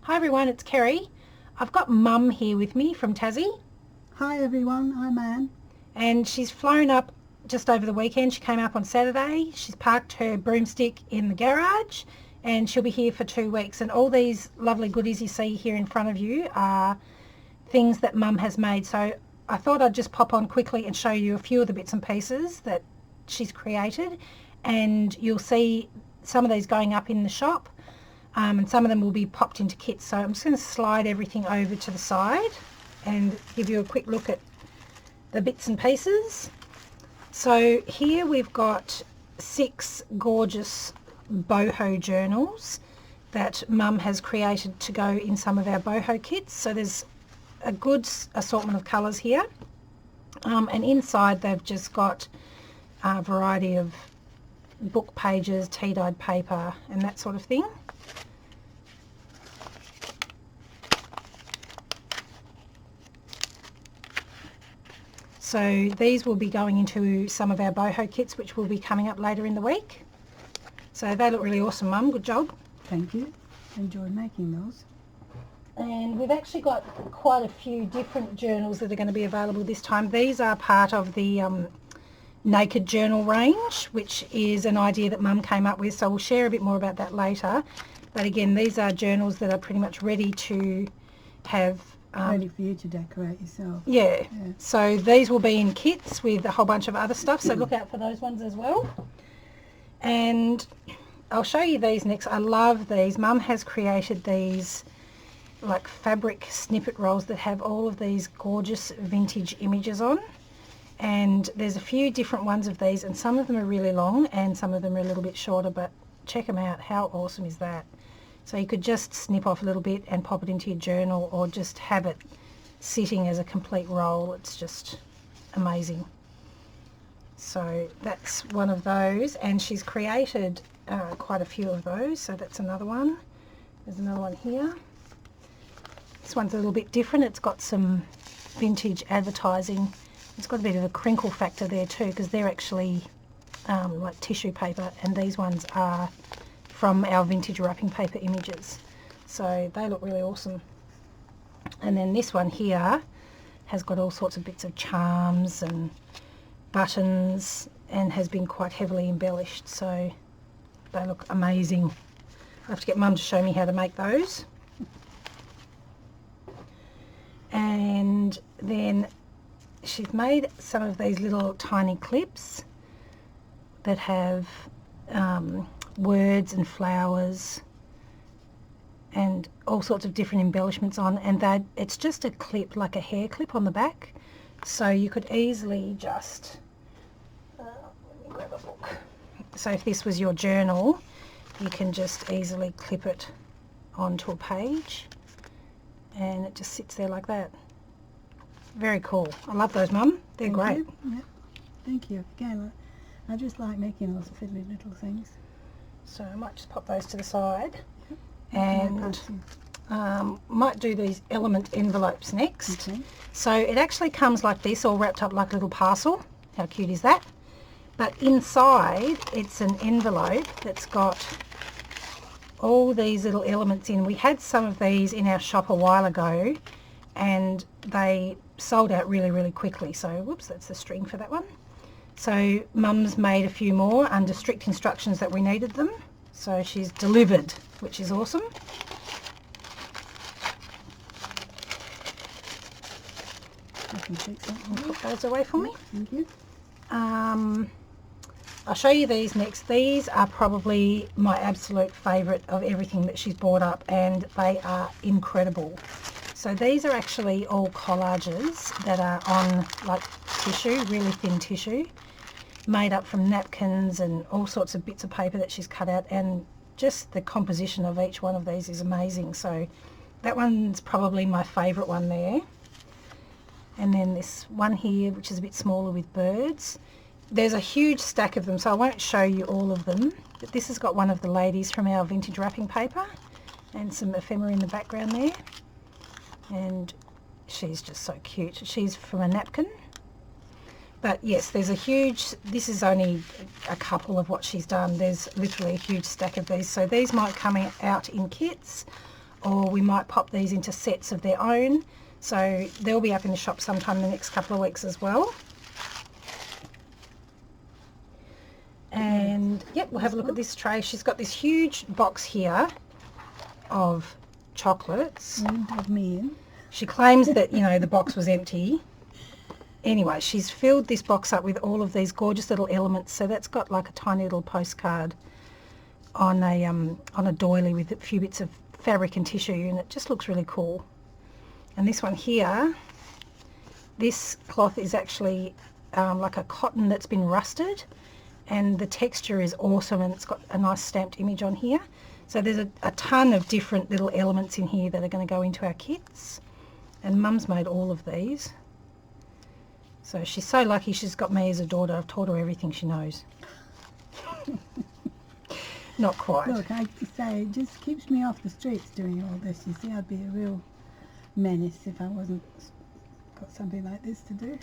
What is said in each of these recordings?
Hi everyone, it's Kerry. I've got Mum here with me from Tassie. Hi everyone, I'm Anne. And she's flown up just over the weekend. She came up on Saturday. She's parked her broomstick in the garage and she'll be here for 2 weeks. And all these lovely goodies you see here in front of you are things that Mum has made. So I thought I'd just pop on quickly and show you a few of the bits and pieces that she's created. And you'll see some of these going up in the shop. And some of them will be popped into kits. So I'm just going to slide everything over to the side and give you a quick look at the bits and pieces. So here we've got 6 gorgeous boho journals that Mum has created to go in some of our boho kits. So there's a good assortment of colours here. And inside they've just got a variety of book pages, tea-dyed paper and that sort of thing. So these will be going into some of our boho kits, which will be coming up later in the week. So they look really awesome, Mum. Good job. Thank you. Enjoyed making those. And we've actually got quite a few different journals that are going to be available this time. These are part of the Naked Journal range, which is an idea that Mum came up with. So we'll share a bit more about that later. But again, these are journals that are pretty much ready to have ready for you to decorate yourself. Yeah. So these will be in kits with a whole bunch of other stuff, so look out for those ones as well. And I'll show you these next. I love these. Mum has created these like fabric snippet rolls that have all of these gorgeous vintage images on, and there's a few different ones of these, and some of them are really long and some of them are a little bit shorter, but check them out. How awesome is that? So you could just snip off a little bit and pop it into your journal, or just have it sitting as a complete roll. It's just amazing. So that's one of those, and she's created quite a few of those. So that's another one. There's another one here. This one's a little bit different. It's got some vintage advertising. It's got a bit of a crinkle factor there too, because they're actually like tissue paper, and these ones are from our vintage wrapping paper images. So they look really awesome. And then this one here has got all sorts of bits of charms and buttons and has been quite heavily embellished. So they look amazing. I'll have to get Mum to show me how to make those. And then she's made some of these little tiny clips that have words and flowers and all sorts of different embellishments on, and that it's just a clip, like a hair clip on the back, so you could easily just let me grab a book. So if this was your journal, you can just easily clip it onto a page and it just sits there like that. Very cool. I love those, Mum. They're great. Yeah. Thank you. Again, I just like making those fiddly little things. So I might just pop those to the side. And might do these element envelopes next. Okay. So it actually comes like this, all wrapped up like a little parcel. How cute is that? But inside it's an envelope that's got all these little elements in. We had some of these in our shop a while ago and they sold out really, really quickly. So whoops, that's the string for that one. So Mum's made a few more under strict instructions that we needed them. So she's delivered, which is awesome. I can fix that. I'll put those away for me. Thank you. I'll show you these next. These are probably my absolute favourite of everything that she's brought up, and they are incredible. So these are actually all collages that are on like tissue, really thin tissue, made up from napkins and all sorts of bits of paper that she's cut out, and just the composition of each one of these is amazing. So that one's probably my favourite one there. And then this one here, which is a bit smaller with birds. There's a huge stack of them, so I won't show you all of them, but this has got one of the ladies from our vintage wrapping paper and some ephemera in the background there. And she's just so cute. She's from a napkin. But yes, there's a huge, this is only a couple of what she's done. There's literally a huge stack of these. So these might come out in kits, or we might pop these into sets of their own. So they'll be up in the shop sometime in the next couple of weeks as well. And yep, we'll have a look at this tray. She's got this huge box here of chocolates. Of me in. She claims that, you know, the box was empty. Anyway, she's filled this box up with all of these gorgeous little elements. So that's got like a tiny little postcard on a doily with a few bits of fabric and tissue, and it just looks really cool. And this one here, this cloth is actually like a cotton that's been rusted, and the texture is awesome, and it's got a nice stamped image on here. So there's a ton of different little elements in here that are going to go into our kits, and Mum's made all of these. So she's so lucky she's got me as a daughter. I've taught her everything she knows. Not quite. Look, I say, it just keeps me off the streets doing all this. You see, I'd be a real menace if I wasn't got something like this to do.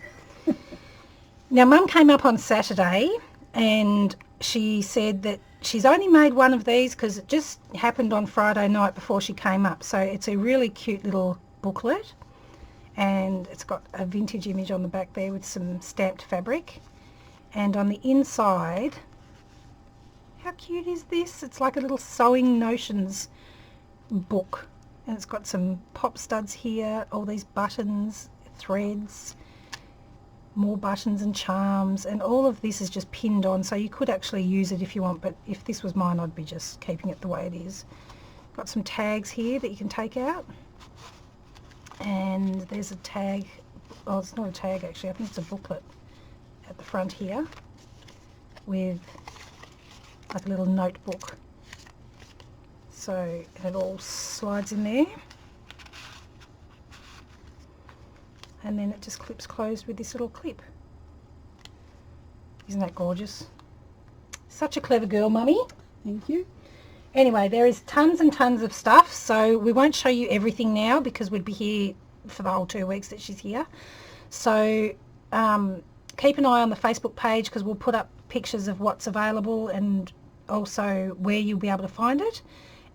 Now, Mum came up on Saturday and she said that she's only made one of these because it just happened on Friday night before she came up. So it's a really cute little booklet, and it's got a vintage image on the back there with some stamped fabric. And on the inside, how cute is this? It's like a little sewing notions book, and it's got some pop studs here, all these buttons, threads, more buttons and charms, and all of this is just pinned on, so you could actually use it if you want, but if this was mine I'd be just keeping it the way it is. Got some tags here that you can take out, and there's a tag, oh it's not a tag actually, I think it's a booklet at the front here with like a little notebook, so it all slides in there, and then it just clips closed with this little clip. Isn't that gorgeous? Such a clever girl, Mummy. Thank you. Anyway, there is tons and tons of stuff, so we won't show you everything now because we'd be here for the whole 2 weeks that she's here. So keep an eye on the Facebook page because we'll put up pictures of what's available and also where you'll be able to find it.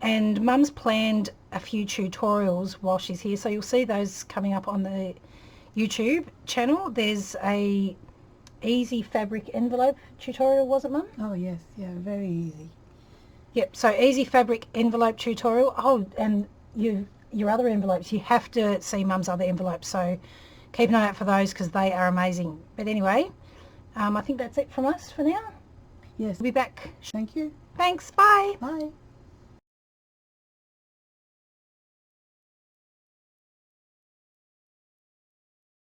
And Mum's planned a few tutorials while she's here, so you'll see those coming up on the YouTube channel. There's a easy fabric envelope tutorial, was it, Mum? Oh yes, yeah, very easy. Yep, so easy fabric envelope tutorial. Oh, and your other envelopes, you have to see Mum's other envelopes, so keep an eye out for those because they are amazing. But anyway, I think that's it from us for now. Yes. We'll be back. Thank you. Thanks, bye. Bye.